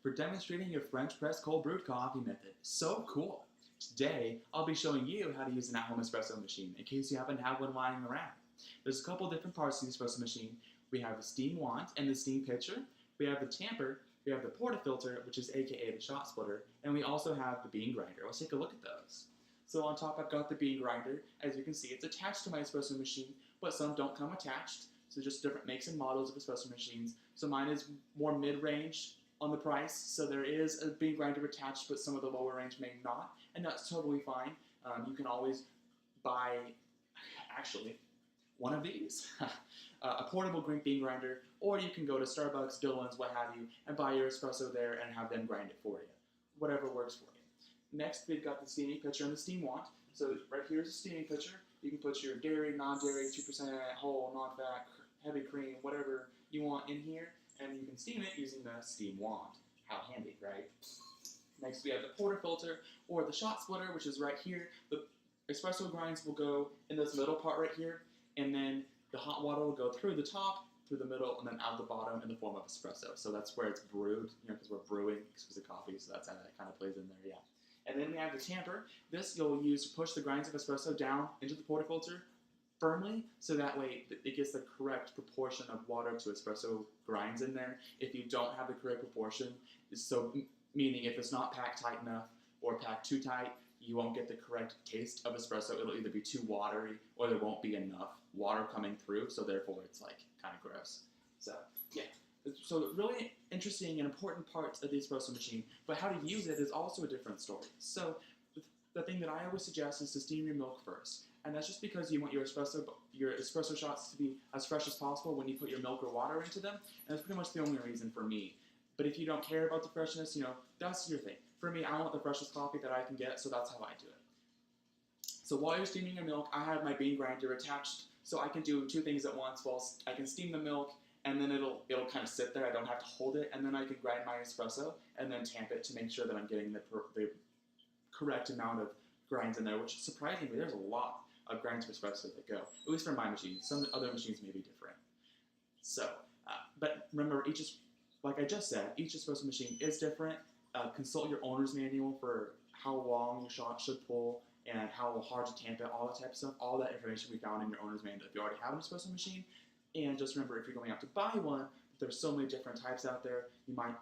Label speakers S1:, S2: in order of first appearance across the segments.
S1: for demonstrating your French press cold brewed coffee method. So cool! Today, I'll be showing you how to use an at-home espresso machine in case you happen to have one lying around. There's a couple different parts to the espresso machine. We have the steam wand and the steam pitcher. We have the tamper. We have the portafilter, which is aka the shot splitter, and we also have the bean grinder. Let's take a look at those. So on top I've got the bean grinder. As you can see, it's attached to my espresso machine, but some don't come attached. So just different makes and models of espresso machines. So mine is more mid-range on the price, so there is a bean grinder attached, but some of the lower range may not, and that's totally fine. You can always buy, actually, one of these, a portable green bean grinder, or you can go to Starbucks, Dillon's, what have you, and buy your espresso there and have them grind it for you. Whatever works for you. Next, we've got the steaming pitcher and the steam wand. So right here is a steaming pitcher. You can put your dairy, non-dairy, 2% whole, non-fat, heavy cream, whatever you want in here, and you can steam it using the steam wand. How handy, right? Next, we have the portafilter or the shot splitter, which is right here. The espresso grinds will go in this middle part right here, and then the hot water will go through the top, through the middle, and then out the bottom in the form of espresso. So that's where it's brewed, because we're brewing exquisite coffee, so that's how that kind of plays in there, yeah. And then we have the tamper. This you'll use to push the grinds of espresso down into the portafilter firmly, so that way it gets the correct proportion of water to espresso grinds in there. If you don't have the correct proportion, so meaning if it's not packed tight enough or packed too tight, you won't get the correct taste of espresso. It'll either be too watery or there won't be enough water coming through, so therefore it's like kind of gross. So yeah, so really interesting and important parts of the espresso machine, but how to use it is also a different story. So the thing that I always suggest is to steam your milk first, and that's just because you want your espresso shots to be as fresh as possible when you put your milk or water into them, and that's pretty much the only reason for me. But if you don't care about the freshness, that's your thing. For me, I want the freshest coffee that I can get, so that's how I do it. So while you're steaming your milk, I have my bean grinder attached, so I can do two things at once. Well, I can steam the milk, and then it'll kind of sit there. I don't have to hold it, and then I can grind my espresso and then tamp it to make sure that I'm getting the correct amount of grinds in there, which surprisingly, there's a lot of grinds of espresso that go, at least for my machine. Some other machines may be different. So, but remember, like I just said, each espresso machine is different. Consult your owner's manual for how long your shot should pull and how hard to tamp it, all that type of stuff. All that information we found in your owner's manual if you already have an espresso machine. And just remember, if you're going out to buy one, there's so many different types out there, you might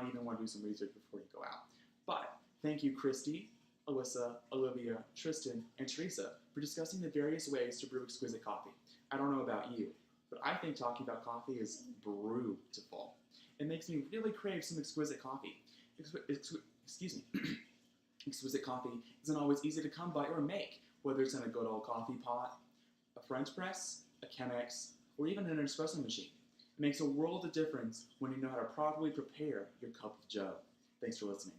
S1: even want to do some research before you go out. But thank you, Christy, Alyssa, Olivia, Tristan, and Teresa for discussing the various ways to brew exquisite coffee. I don't know about you, but I think talking about coffee is beautiful. It makes me really crave some exquisite coffee. Excuse me. Exquisite coffee isn't always easy to come by or make, whether it's in a good old coffee pot, a French press, a Chemex, or even an espresso machine. It makes a world of difference when you know how to properly prepare your cup of joe. Thanks for listening.